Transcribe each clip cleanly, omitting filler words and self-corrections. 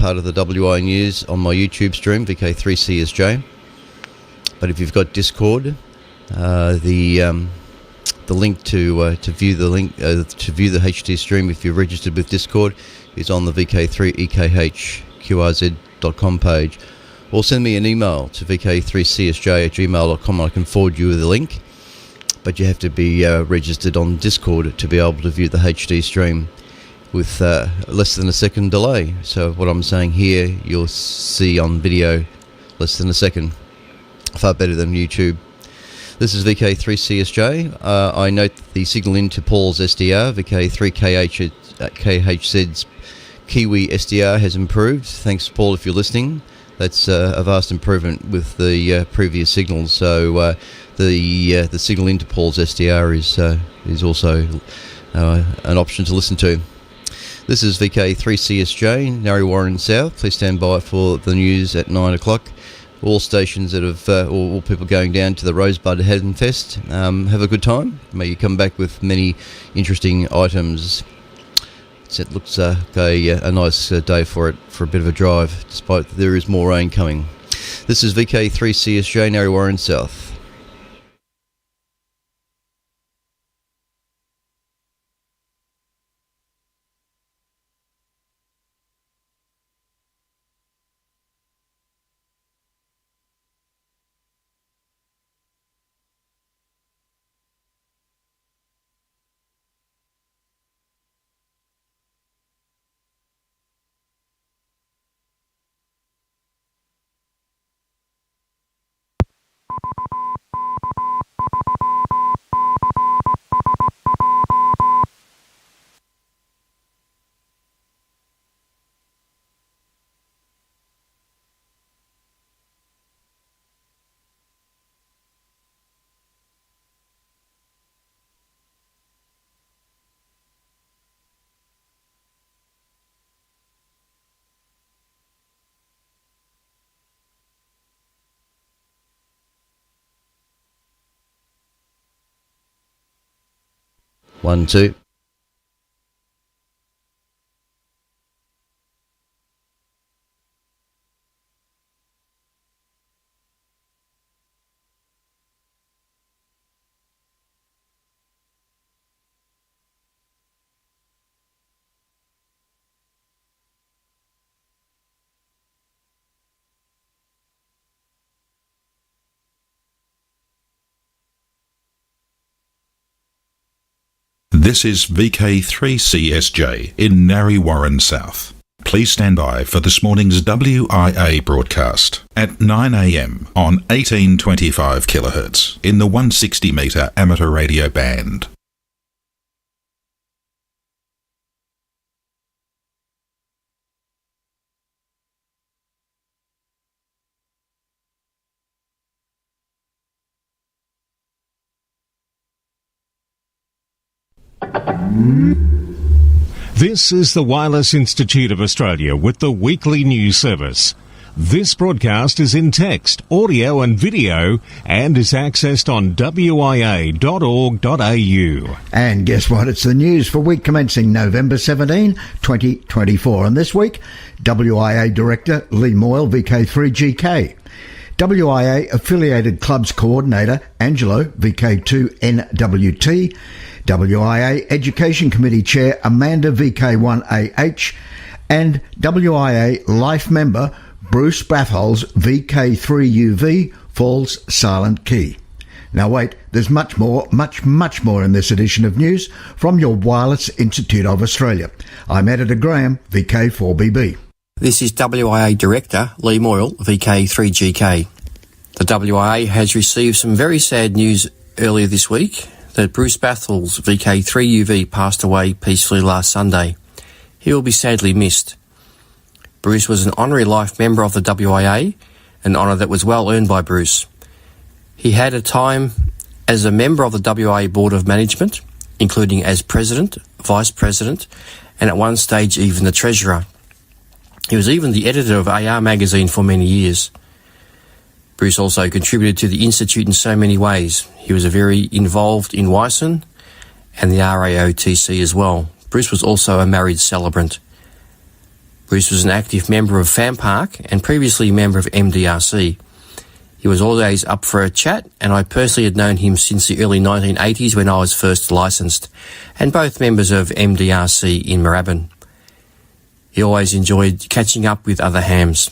part of the WI News on my YouTube stream, VK3CSJ. But if you've got Discord, the link to view the HT stream, if you're registered with Discord, is on the VK3EKHQRZ.com page. Or send me an email to VK3CSJ@gmail.com. I can forward you the link. But you have to be registered on Discord to be able to view the HD stream with less than a second delay. So what I'm saying here, you'll see on video less than a second. Far better than YouTube. This is VK3CSJ. I note the signal into Paul's SDR, VK3KHZ's Kiwi SDR has improved. Thanks, Paul, if you're listening. That's a vast improvement with the previous signals. So the signal into Paul's SDR is also an option to listen to. This is VK3CSJ, Narre Warren South. Please stand by for the news at 9 o'clock. All stations that have, all people going down to the Rosebud Head Fest, have a good time. May you come back with many interesting items. It looks like a nice day for it, for a bit of a drive, despite there is more rain coming. This is VK3CSJ, Narre Warren South. One, two. This is VK3CSJ in Narre Warren South. Please stand by for this morning's WIA broadcast at 9 a.m. on 1825 kHz in the 160 metre amateur radio band. This is the Wireless Institute of Australia with the weekly news service. This broadcast is in text, audio and video and is accessed on wia.org.au. And guess what? It's the news for week commencing November 17, 2024. And this week, WIA Director Lee Moyle, VK3GK. WIA Affiliated Clubs Coordinator Angelo, VK2NWT. WIA Education Committee Chair Amanda, VK1AH. And WIA Life Member Bruce Batholz, VK3UV, Falls Silent Key. Now wait, there's much more in this edition of news from your Wireless Institute of Australia. I'm Editor Graham, VK4BB. This is WIA Director Lee Moyle, VK3GK. The WIA has received some very sad news earlier this week that Bruce Batholz, VK3UV, passed away peacefully last Sunday. He will be sadly missed. Bruce was an honorary life member of the WIA, an honour that was well earned by Bruce. He had a time as a member of the WIA Board of Management, including as President, Vice President, and at one stage even the Treasurer. He was even the editor of AR magazine for many years. Bruce also contributed to the Institute in so many ways. He was very involved in WISON and the RAOTC as well. Bruce was also a married celebrant. Bruce was an active member of Fan Park and previously a member of MDRC. He was always up for a chat, and I personally had known him since the early 1980s when I was first licensed, and both members of MDRC in Moorabbin. He always enjoyed catching up with other hams.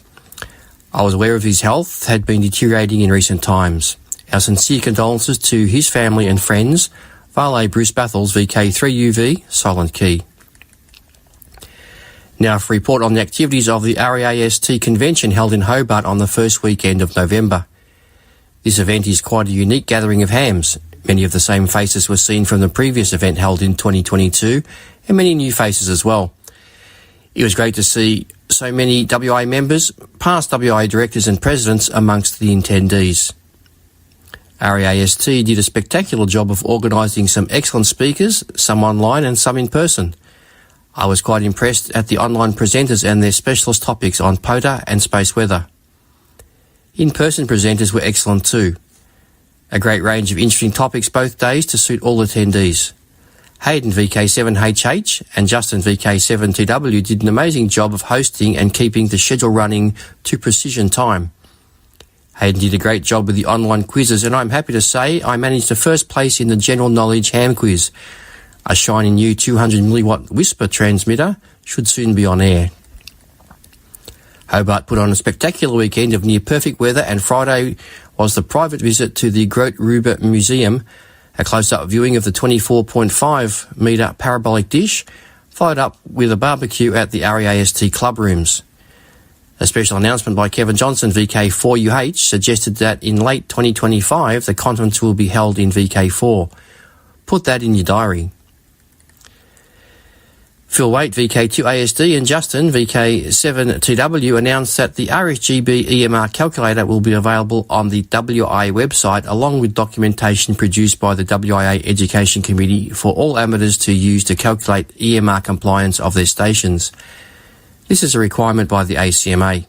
I was aware of his health had been deteriorating in recent times. Our sincere condolences to his family and friends. Vale Bruce Bathels, VK3UV, Silent Key. Now for a report on the activities of the RAAST convention held in Hobart on the first weekend of November. This event is quite a unique gathering of hams. Many of the same faces were seen from the previous event held in 2022, and many new faces as well. It was great to see so many WIA members, past WIA directors and presidents amongst the attendees. RAAST did a spectacular job of organising some excellent speakers, some online and some in person. I was quite impressed at the online presenters and their specialist topics on POTA and space weather. In-person presenters were excellent too. A great range of interesting topics both days to suit all attendees. Hayden VK7HH and Justin VK7TW did an amazing job of hosting and keeping the schedule running to precision time. Hayden did a great job with the online quizzes, and I'm happy to say I managed to first place in the General Knowledge Ham Quiz. A shiny new 200 milliwatt Whisper transmitter should soon be on air. Hobart put on a spectacular weekend of near-perfect weather, and Friday was the private visit to the Grote Ruber Museum, a close-up viewing of the 24.5 metre parabolic dish, followed up with a barbecue at the RAAST club rooms. A special announcement by Kevin Johnson, VK4UH, suggested that in late 2025 the conference will be held in VK4. Put that in your diary. Phil Waite, VK2ASD, and Justin, VK7TW, announced that the RSGB EMR calculator will be available on the WIA website, along with documentation produced by the WIA Education Committee for all amateurs to use to calculate EMR compliance of their stations. This is a requirement by the ACMA.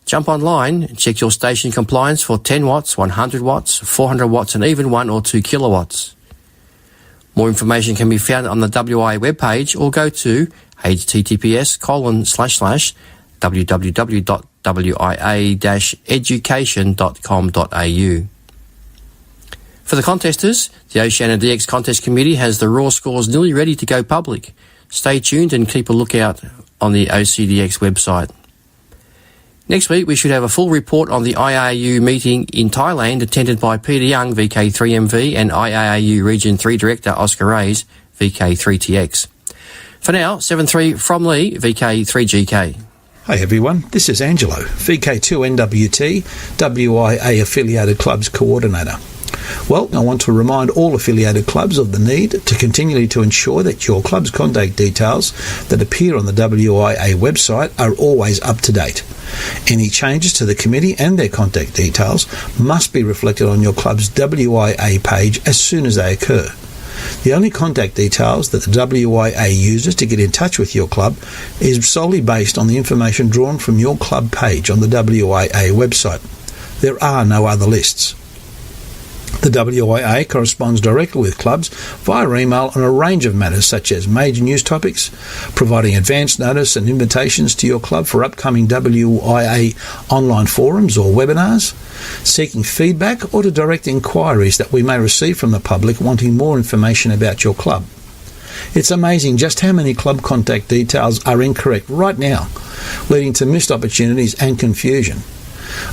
Jump online, check your station compliance for 10 watts, 100 watts, 400 watts, and even 1 or 2 kilowatts. More information can be found on the WIA webpage, or go to https://www.wia-education.com.au. For the contesters, the Oceania DX Contest Committee has the raw scores nearly ready to go public. Stay tuned and keep a lookout on the OCDX website. Next week, we should have a full report on the IARU meeting in Thailand, attended by Peter Young, VK3MV, and IARU Region 3 Director Oscar Reyes, VK3TX. For now, 7-3 from Lee, VK3GK. Hi everyone, this is Angelo, VK2NWT, WIA Affiliated Clubs Coordinator. Well, I want to remind all affiliated clubs of the need to continually to ensure that your club's contact details that appear on the WIA website are always up to date. Any changes to the committee and their contact details must be reflected on your club's WIA page as soon as they occur. The only contact details that the WIA uses to get in touch with your club is solely based on the information drawn from your club page on the WIA website. There are no other lists. The WIA corresponds directly with clubs via email on a range of matters such as major news topics, providing advance notice and invitations to your club for upcoming WIA online forums or webinars, seeking feedback, or to direct inquiries that we may receive from the public wanting more information about your club. It's amazing just how many club contact details are incorrect right now, leading to missed opportunities and confusion.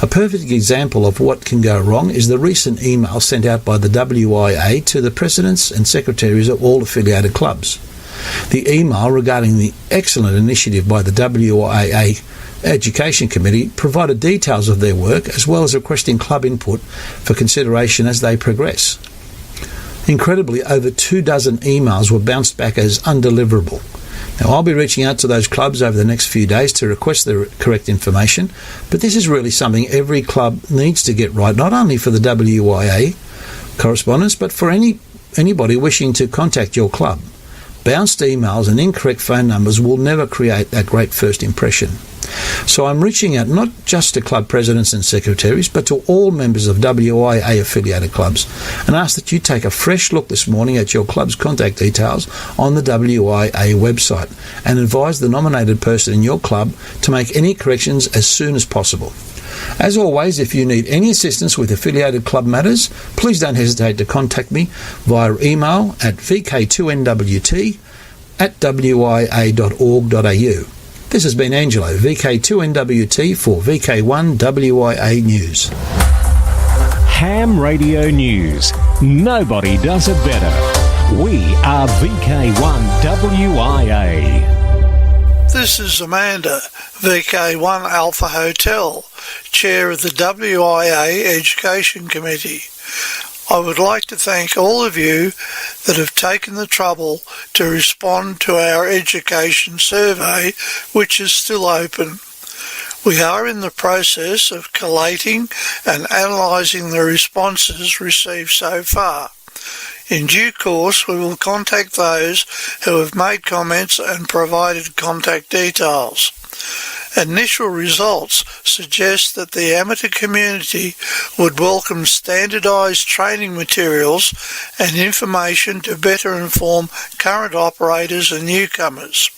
A perfect example of what can go wrong is the recent email sent out by the WIA to the presidents and secretaries of all affiliated clubs. The email regarding the excellent initiative by the WIA Education Committee provided details of their work as well as requesting club input for consideration as they progress. Incredibly, over 24 emails were bounced back as undeliverable. Now, I'll be reaching out to those clubs over the next few days to request the correct information, but this is really something every club needs to get right, not only for the WIA correspondence, but for anybody wishing to contact your club. Bounced emails and incorrect phone numbers will never create that great first impression. So I'm reaching out not just to club presidents and secretaries, but to all members of WIA affiliated clubs, and ask that you take a fresh look this morning at your club's contact details on the WIA website and advise the nominated person in your club to make any corrections as soon as possible. As always, if you need any assistance with affiliated club matters, please don't hesitate to contact me via email at vk2nwt@wia.org.au. This has been Angelo, VK2NWT for VK1WIA News. Ham Radio News. Nobody does it better. We are VK1WIA. This is Amanda, VK1 Alpha Hotel, Chair of the WIA Education Committee. I would like to thank all of you that have taken the trouble to respond to our education survey, which is still open. We are in the process of collating and analysing the responses received so far. In due course, we will contact those who have made comments and provided contact details. Initial results suggest that the amateur community would welcome standardised training materials and information to better inform current operators and newcomers.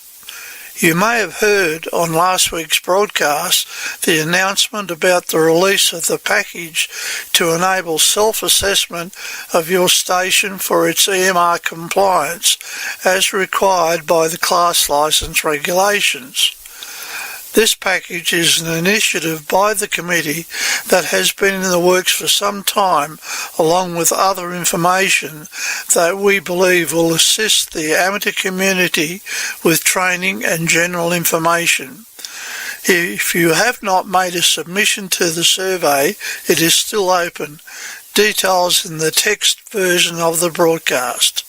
You may have heard on last week's broadcast the announcement about the release of the package to enable self-assessment of your station for its EMR compliance as required by the class licence regulations. This package is an initiative by the committee that has been in the works for some time, along with other information that we believe will assist the amateur community with training and general information. If you have not made a submission to the survey, it is still open. Details in the text version of the broadcast.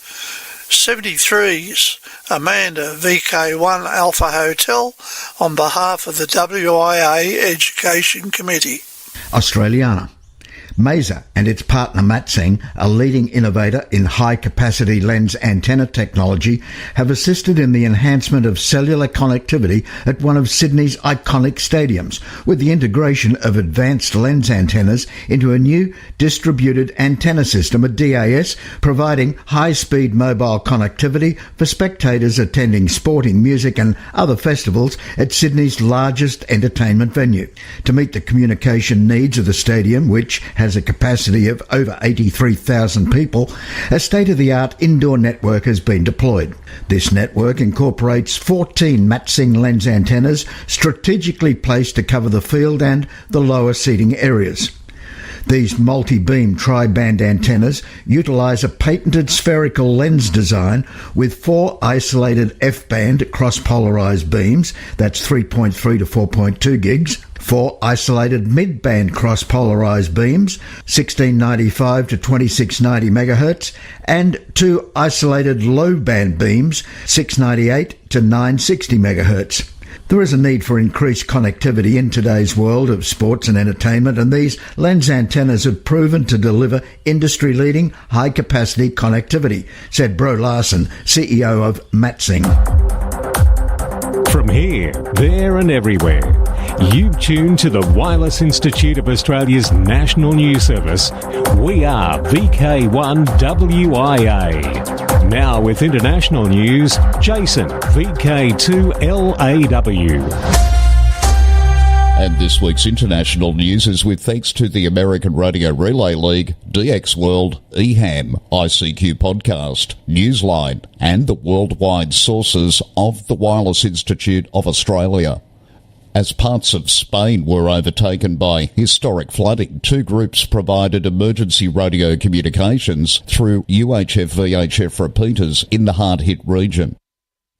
73's Amanda, VK1 Alpha Hotel, on behalf of the WIA Education Committee. Australiana. Maser and its partner Matsing, a leading innovator in high-capacity lens antenna technology, have assisted in the enhancement of cellular connectivity at one of Sydney's iconic stadiums, with the integration of advanced lens antennas into a new distributed antenna system, a DAS, providing high-speed mobile connectivity for spectators attending sporting, music and other festivals at Sydney's largest entertainment venue. To meet the communication needs of the stadium, which has a capacity of over 83,000 people, a state-of-the-art indoor network has been deployed. This network incorporates 14 Matsing lens antennas strategically placed to cover the field and the lower seating areas. These multi-beam tri-band antennas utilise a patented spherical lens design with 4 isolated F-band cross-polarised beams, that's 3.3 to 4.2 gigs, 4 isolated mid-band cross-polarised beams, 1695 to 2690 MHz, and 2 isolated low-band beams, 698 to 960 MHz. There is a need for increased connectivity in today's world of sports and entertainment, and these lens antennas have proven to deliver industry-leading high-capacity connectivity, said Bro Larson, CEO of Matsing. From here, there and everywhere, you've tuned to the Wireless Institute of Australia's National News Service. We are VK1WIA. Now with international news, Jason, VK2LAW. And this week's international news is with thanks to the American Radio Relay League, DX World, EHAM, ICQ Podcast, Newsline, and the worldwide sources of the Wireless Institute of Australia. As parts of Spain were overtaken by historic flooding, 2 groups provided emergency radio communications through UHF-VHF repeaters in the hard-hit region.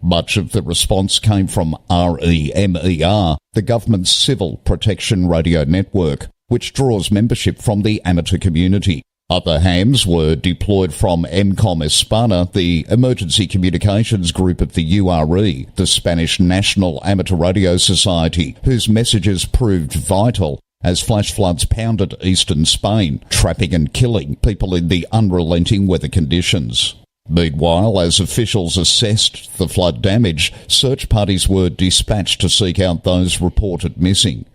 Much of the response came from REMER, the government's civil protection radio network, which draws membership from the amateur community. Other hams were deployed from EMCOM España, the emergency communications group of the URE, the Spanish National Amateur Radio Society, whose messages proved vital as flash floods pounded eastern Spain, trapping and killing people in the unrelenting weather conditions. Meanwhile, as officials assessed the flood damage, search parties were dispatched to seek out those reported missing.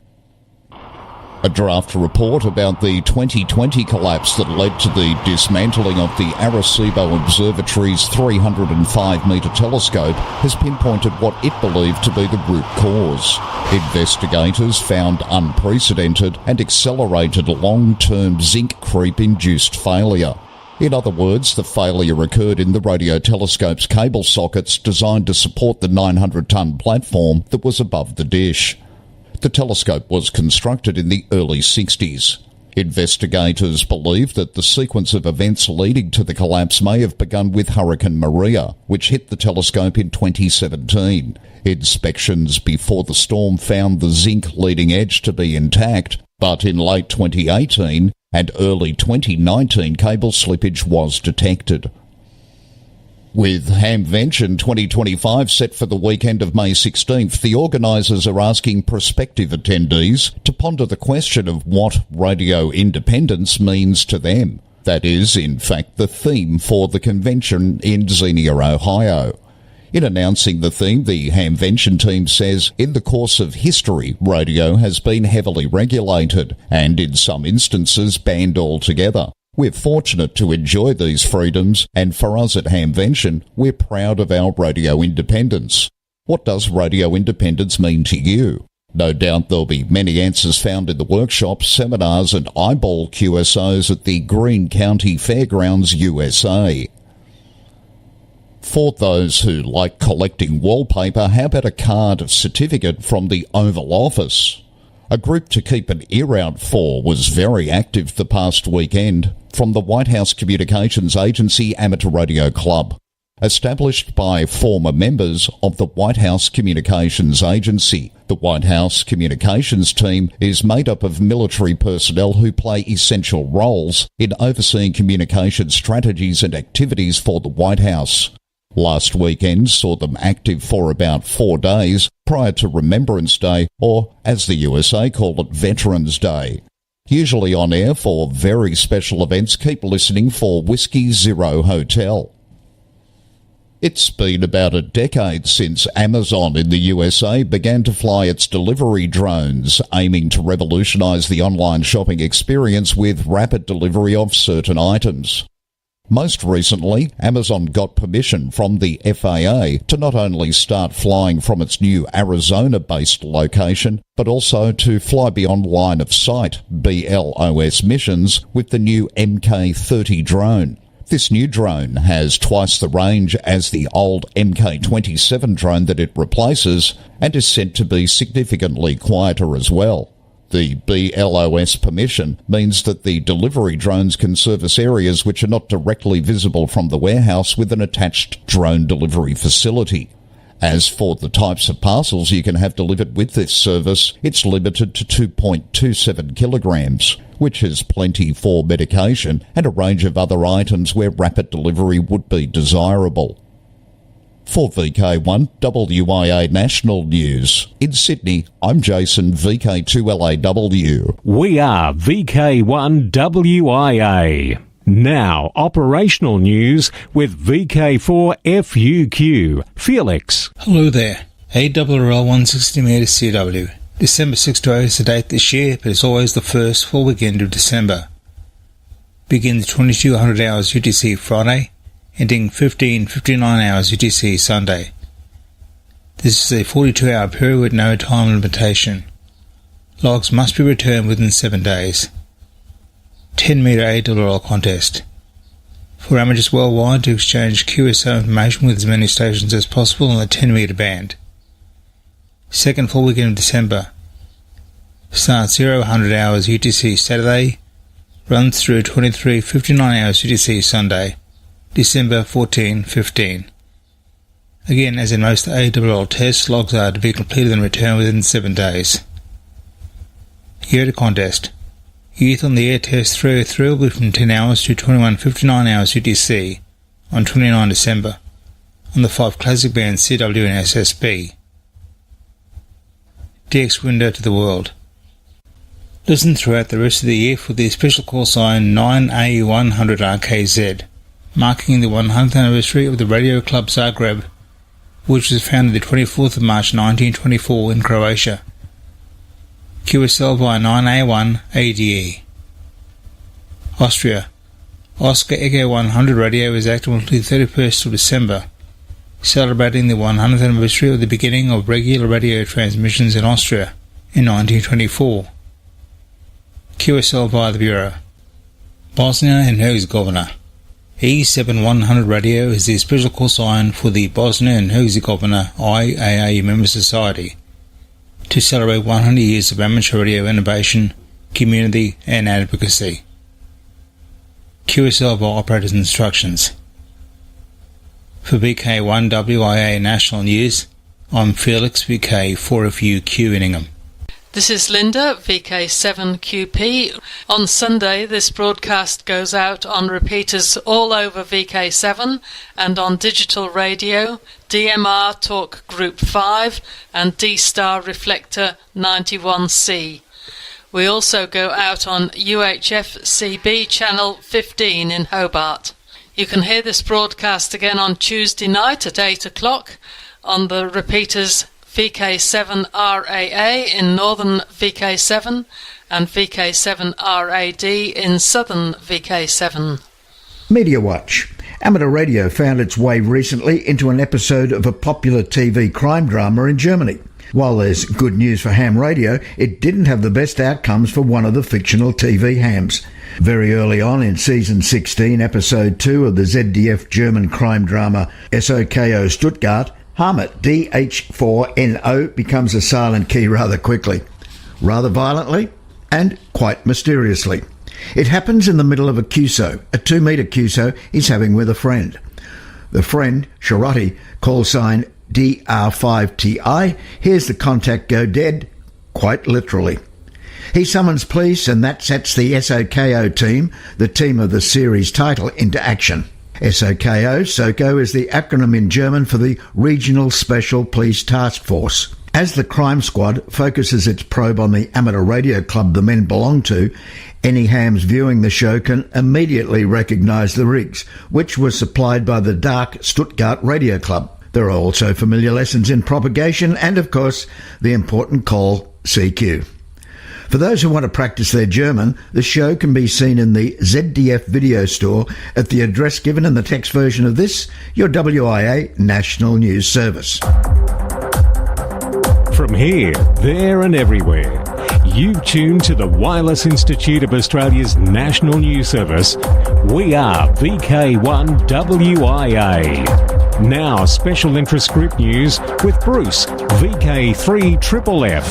A draft report about the 2020 collapse that led to the dismantling of the Arecibo Observatory's 305-metre telescope has pinpointed what it believed to be the root cause. Investigators found unprecedented and accelerated long-term zinc creep-induced failure. In other words, the failure occurred in the radio telescope's cable sockets designed to support the 900-ton platform that was above the dish. The telescope was constructed in the early 60s. Investigators believe that the sequence of events leading to the collapse may have begun with Hurricane Maria, which hit the telescope in 2017. Inspections before the storm found the zinc leading edge to be intact, but in late 2018 and early 2019 cable slippage was detected. With Hamvention 2025 set for the weekend of May 16th, the organisers are asking prospective attendees to ponder the question of what radio independence means to them. That is, in fact, the theme for the convention in Xenia, Ohio. In announcing the theme, the Hamvention team says, in the course of history, radio has been heavily regulated and, in some instances, banned altogether. We're fortunate to enjoy these freedoms, and for us at Hamvention, we're proud of our radio independence. What does radio independence mean to you? No doubt there'll be many answers found in the workshops, seminars and eyeball QSOs at the Greene County Fairgrounds, USA. For those who like collecting wallpaper, how about a card certificate from the Oval Office? A group to keep an ear out for was very active the past weekend from the White House Communications Agency Amateur Radio Club, established by former members of the White House Communications Agency. The White House Communications team is made up of military personnel who play essential roles in overseeing communication strategies and activities for the White House. Last weekend saw them active for about 4 days prior to Remembrance Day, or as the USA call it, Veterans Day. Usually on air for very special events, keep listening for Whiskey Zero Hotel. It's been about a decade since Amazon in the USA began to fly its delivery drones, aiming to revolutionize the online shopping experience with rapid delivery of certain items. Most recently, Amazon got permission from the FAA to not only start flying from its new Arizona-based location, but also to fly beyond line of sight BLOS missions with the new MK-30 drone. This new drone has twice the range as the old MK-27 drone that it replaces and is said to be significantly quieter as well. The BLOS permission means that the delivery drones can service areas which are not directly visible from the warehouse with an attached drone delivery facility. As for the types of parcels you can have delivered with this service, it's limited to 2.27 kilograms, which is plenty for medication and a range of other items where rapid delivery would be desirable. For VK1 WIA National News, in Sydney, I'm Jason, VK2LAW. We are VK1 WIA. Now, operational news with VK4 FUQ. Felix. Hello there. ARRL 160 metre CW. December 6 to 8 is the date this year, but it's always the first full weekend of December. Begins 2200 hours UTC Friday, ending 15:59 hours UTC Sunday. This is a 42-hour period with no time limitation. Logs must be returned within 7 days. 10 metre ARRL contest. For amateurs worldwide to exchange QSO information with as many stations as possible on the 10 metre band. Second full weekend of December. Starts 0000 hours UTC Saturday, runs through 23:59 hours UTC Sunday. December 14-15. Again, as in most ARRL tests, logs are to be completed and returned within 7 days. Year to contest. Youth on the Air Test 303 will be from 10 hours to 21:59 hours UTC on 29 December on the 5 classic bands CW and SSB. DX window to the world. Listen throughout the rest of the year for the special call sign 9A100RKZ. marking the 100th anniversary of the Radio Club Zagreb, which was founded the 24th of March 1924 in Croatia. QSL by 9A1 ADE. Austria. Oscar Echo 100 radio is active until the 31st of December, celebrating the 100th anniversary of the beginning of regular radio transmissions in Austria in 1924. QSL via the Bureau. Bosnia and Herzegovina. E7100 radio is the special call sign for the Bosnia and Herzegovina IAA Member Society to celebrate 100 years of amateur radio innovation, community and advocacy. QSL by operator's instructions. For VK1WIA National News, I'm Felix VK4FUQ Inningham. This is Linda, VK7QP. On Sunday, this broadcast goes out on repeaters all over VK7 and on digital radio, DMR Talk Group 5 and D-Star Reflector 91C. We also go out on UHF CB Channel 15 in Hobart. You can hear this broadcast again on Tuesday night at 8 o'clock on the repeaters VK7RAA in northern VK7 and VK7RAD in southern VK7. Media Watch. Amateur radio found its way recently into an episode of a popular TV crime drama in Germany. While there's good news for ham radio, it didn't have the best outcomes for one of the fictional TV hams. Very early on in Season 16, Episode 2 of the ZDF German crime drama SOKO Stuttgart, Hamlet DH4NO becomes a silent key rather quickly, rather violently, and quite mysteriously. It happens in the middle of a QSO, a 2-metre QSO he's having with a friend. The friend, Sharotti, call sign DR5TI, hears the contact go dead, quite literally. He summons police and that sets the SOKO team, the team of the series title, into action. SOKO is the acronym in German for the Regional Special Police Task Force. As the crime squad focuses its probe on the amateur radio club the men belong to, any hams viewing the show can immediately recognise the rigs, which was supplied by the dark Stuttgart Radio Club. There are also familiar lessons in propagation and, of course, the important call CQ. For those who want to practice their German, the show can be seen in the ZDF video store at the address given in the text version of this, your WIA National News Service. From here, there and everywhere, you've tuned to the Wireless Institute of Australia's National News Service. We are VK1WIA. Now, special interest group news with Bruce, VK3FFF.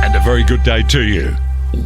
And a very good day to you.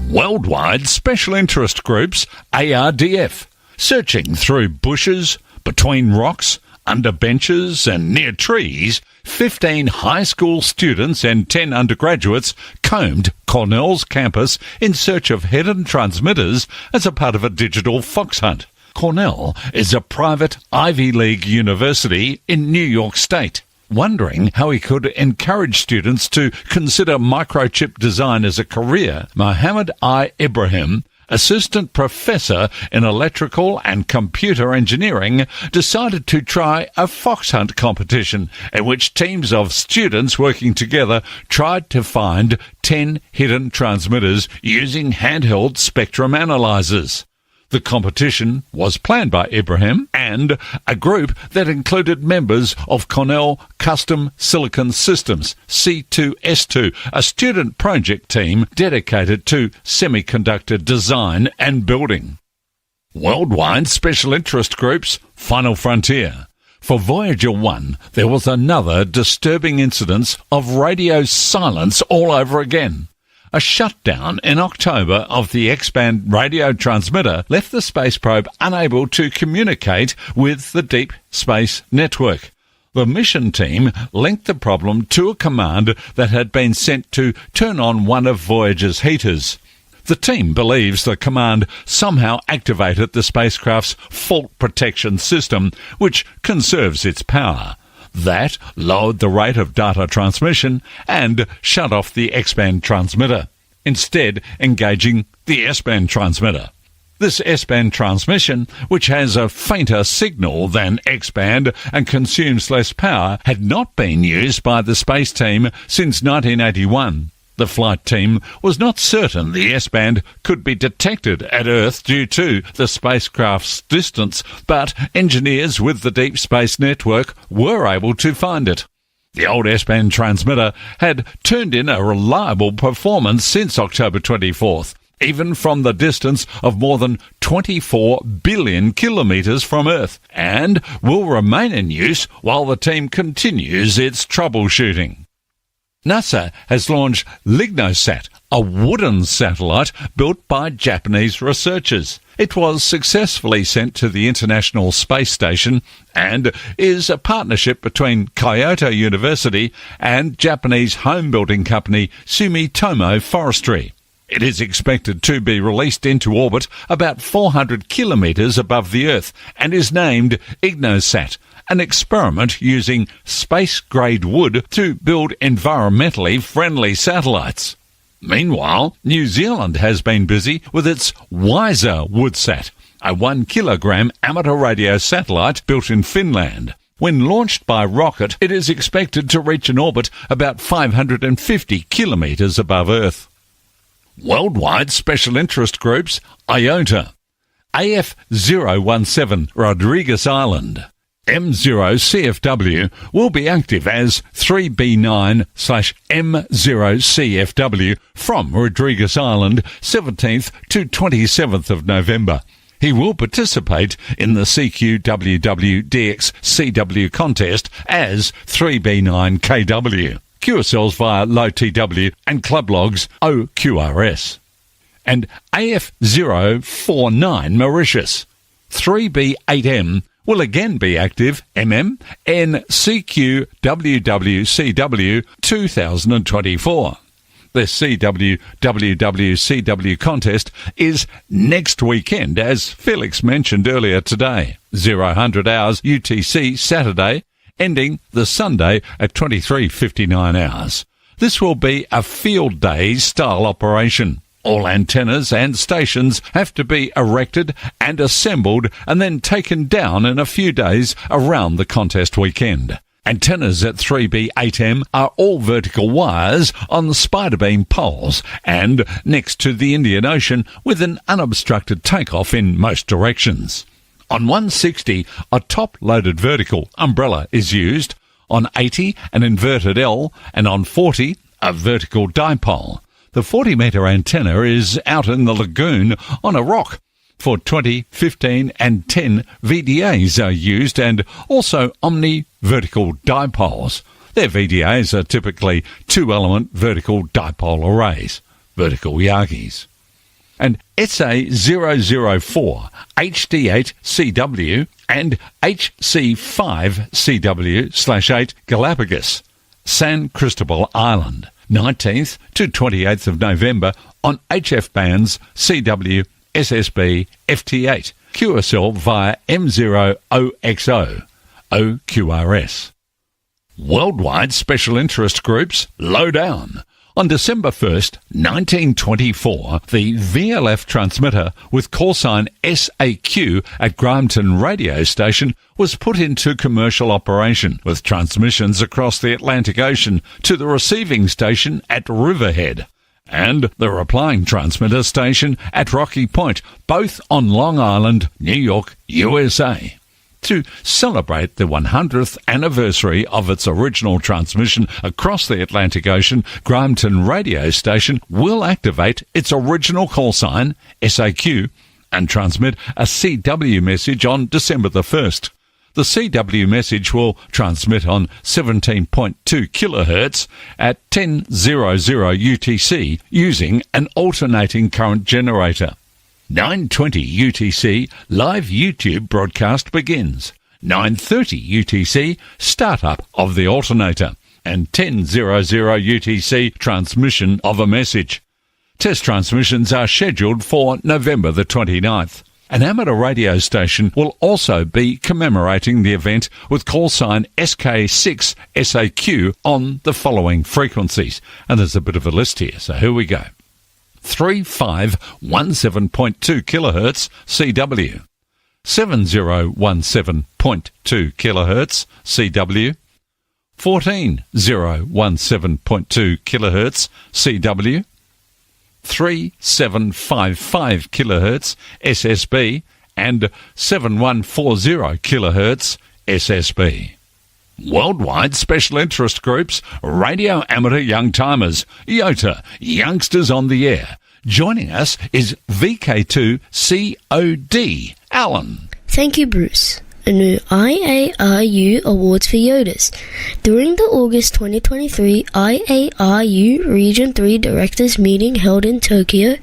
Worldwide Special Interest Groups, ARDF, searching through bushes, between rocks, under benches and near trees, 15 high school students and 10 undergraduates combed Cornell's campus in search of hidden transmitters as a part of a digital fox hunt. Cornell is a private Ivy League university in New York State. Wondering how he could encourage students to consider microchip design as a career, Mohammed I. Ibrahim, assistant professor in electrical and computer engineering, decided to try a fox hunt competition in which teams of students working together tried to find 10 hidden transmitters using handheld spectrum analyzers. The competition was planned by Ibrahim and a group that included members of Cornell Custom Silicon Systems, C2S2, a student project team dedicated to semiconductor design and building. Worldwide Special Interest Groups, Final Frontier. For Voyager 1, there was another disturbing incidence of radio silence all over again. A shutdown in October of the X-band radio transmitter left the space probe unable to communicate with the Deep Space Network. The mission team linked the problem to a command that had been sent to turn on one of Voyager's heaters. The team believes the command somehow activated the spacecraft's fault protection system, which conserves its power. That lowered the rate of data transmission and shut off the X-band transmitter, instead engaging the S-band transmitter. This S-band transmission, which has a fainter signal than X-band and consumes less power, had not been used by the space team since 1981. The flight team was not certain the S-band could be detected at Earth due to the spacecraft's distance, but engineers with the Deep Space Network were able to find it. The old S-band transmitter had turned in a reliable performance since October 24th, even from the distance of more than 24 billion kilometres from Earth, and will remain in use while the team continues its troubleshooting. NASA has launched LignoSat, a wooden satellite built by Japanese researchers. It was successfully sent to the International Space Station and is a partnership between Kyoto University and Japanese home-building company Sumitomo Forestry. It is expected to be released into orbit about 400 kilometres above the Earth and is named IgnoSat, an experiment using space-grade wood to build environmentally friendly satellites. Meanwhile, New Zealand has been busy with its WISER Woodsat, a 1 kilogram amateur radio satellite built in Finland. When launched by rocket, it is expected to reach an orbit about 550 kilometres above Earth. Worldwide special interest groups, IOTA, AF017 Rodrigues Island, M0CFW will be active as 3B9/M0CFW from Rodrigues Island 17th to 27th of November. He will participate in the CQWW-DX-CW contest as 3B9KW. QSLs via low TW and club logs OQRS. And AF049 Mauritius. 3B8M will again be active MM NCQWWCW 2024. The CWWWCW contest is next weekend, as Felix mentioned earlier today. 0000 hours UTC Saturday, ending the Sunday at 23:59 hours. This will be a field day style operation. All antennas and stations have to be erected and assembled and then taken down in a few days around the contest weekend. Antennas at 3B8M are all vertical wires on the spider beam poles and next to the Indian Ocean with an unobstructed takeoff in most directions. On 160, a top-loaded vertical umbrella is used. On 80, an inverted L, and on 40, a vertical dipole. The 40-metre antenna is out in the lagoon on a rock. For 20, 15 and 10 VDAs are used and also omni-vertical dipoles. Their VDAs are typically two-element vertical dipole arrays, vertical Yagis. And SA004 HD8CW and HC5CW/8 Galapagos, San Cristobal Island, 19th to 28th of November on HF bands CW, SSB, FT8, QSL via M0OXO, OQRS. Worldwide special interest groups, Lowdown. On December 1st, 1924, the VLF transmitter with call sign SAQ at Grahamton radio station was put into commercial operation with transmissions across the Atlantic Ocean to the receiving station at Riverhead and the replying transmitter station at Rocky Point, both on Long Island, New York, USA. To celebrate the 100th anniversary of its original transmission across the Atlantic Ocean, Grahamton radio station will activate its original call sign, SAQ, and transmit a CW message on December the 1st. The CW message will transmit on 17.2 kHz at 10:00 UTC using an alternating current generator. 9:20 UTC live YouTube broadcast begins. 9:30 UTC startup of the alternator. And 10:00 UTC transmission of a message. Test transmissions are scheduled for November the 29th. An amateur radio station will also be commemorating the event with call sign SK6 SAQ on the following frequencies. And there's a bit of a list here, so here we go. 3517.2 kHz CW, 7017.2 kHz CW, 14017.2 kHz CW, 3755 kHz SSB, and 7140 kHz SSB. Worldwide special interest groups, Radio Amateur Young Timers, YOTA, Youngsters on the Air. Joining us is VK2COD, Alan. Thank you, Bruce. A new IARU Awards for Yodas. During the August 2023 IARU Region 3 Directors Meeting held in Tokyo,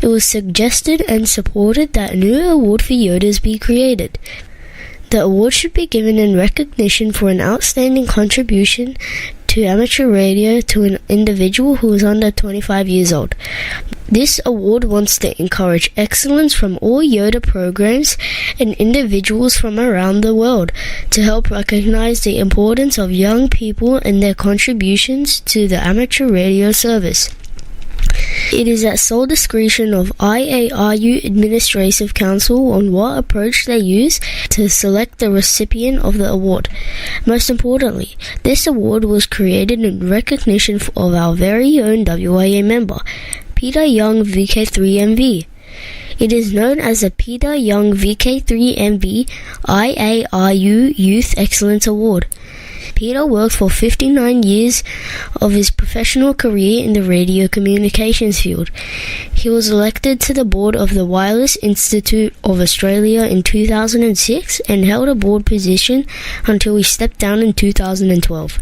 it was suggested and supported that a new award for Yodas be created. The award should be given in recognition for an outstanding contribution to amateur radio to an individual who is under 25 years old. This award wants to encourage excellence from all Yoda programs and individuals from around the world to help recognize the importance of young people and their contributions to the amateur radio service. It is at sole discretion of IARU Administrative Council on what approach they use to select the recipient of the award. Most importantly, this award was created in recognition of our very own WIA member, Peter Young VK3MV. It is known as the Peter Young VK3MV IARU Youth Excellence Award. Peter worked for 59 years of his professional career in the radio communications field. He was elected to the board of the Wireless Institute of Australia in 2006 and held a board position until he stepped down in 2012.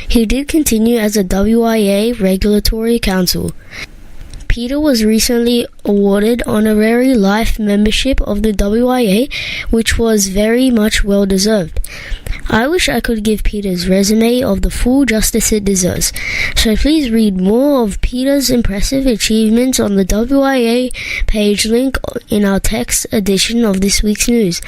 He did continue as a WIA Regulatory Counsel. Peter was recently awarded honorary life membership of the WIA, which was very much well deserved. I wish I could give Peter's resume of the full justice it deserves, so please read more of Peter's impressive achievements on the WIA page link in our text edition of this week's news.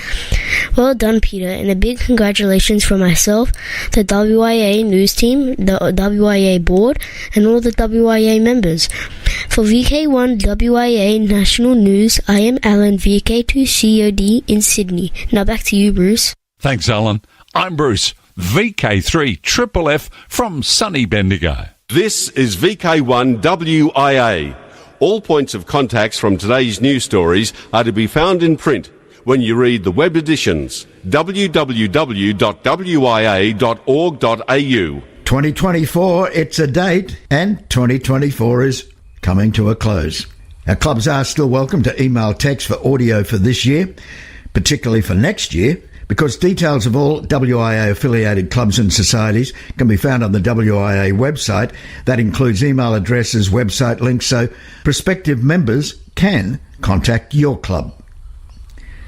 Well done, Peter, and a big congratulations from myself, the WIA news team, the WIA board, and all the WIA members. For VK1 WIA National News, I am Alan, VK2COD in Sydney. Now back to you, Bruce. Thanks, Alan. I'm Bruce, VK3FFF from sunny Bendigo. This is VK1 WIA. All points of contacts from today's news stories are to be found in print when you read the web editions, www.wia.org.au. 2024, it's a date, and 2024 is coming to a close. Our clubs are still welcome to email text for audio for this year, particularly for next year, because details of all WIA-affiliated clubs and societies can be found on the WIA website. That includes email addresses, website links, so prospective members can contact your club.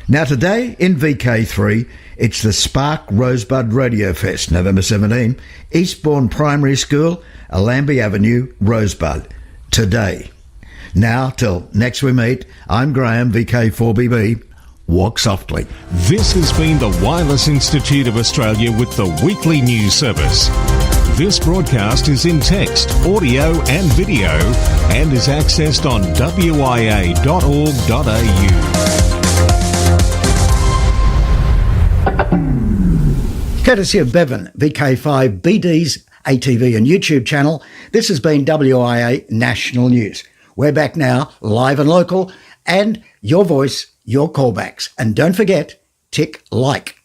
Now today, in VK3, it's the Spark Rosebud Radio Fest, November 17, Eastbourne Primary School, Allambie Avenue, Rosebud. Today. Now, till next we meet, I'm Graham, VK4BB. Walk softly. This has been the Wireless Institute of Australia with the weekly news service. This broadcast is in text, audio and video and is accessed on wia.org.au. Courtesy of Bevan, VK5BD's ATV and YouTube channel, this has been WIA National News. We're back now, live and local, and your voice, your callbacks. And don't forget, tick like.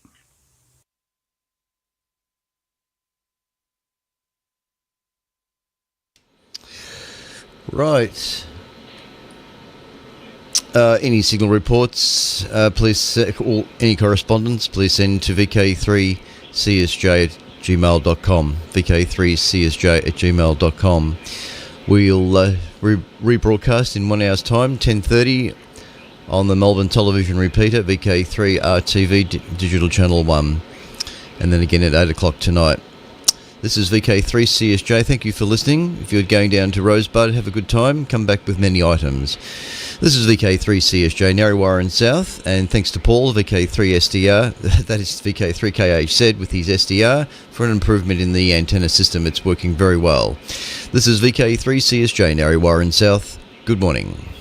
Right. Any signal reports, please, or any correspondence, please send to VK3CSJ@gmail.com, VK3CSJ@gmail.com. We'll rebroadcast in 1 hour's time, 10:30, on the Melbourne television repeater, VK3 RTV Digital Channel 1, and then again at 8 o'clock tonight. This is VK3CSJ. Thank you for listening. If you're going down to Rosebud, have a good time. Come back with many items. This is VK3CSJ, Narre South, and thanks to Paul, VK3SDR, that is VK3KHZ with his SDR, for an improvement in the antenna system. It's working very well. This is VK3CSJ, Narre South. Good morning.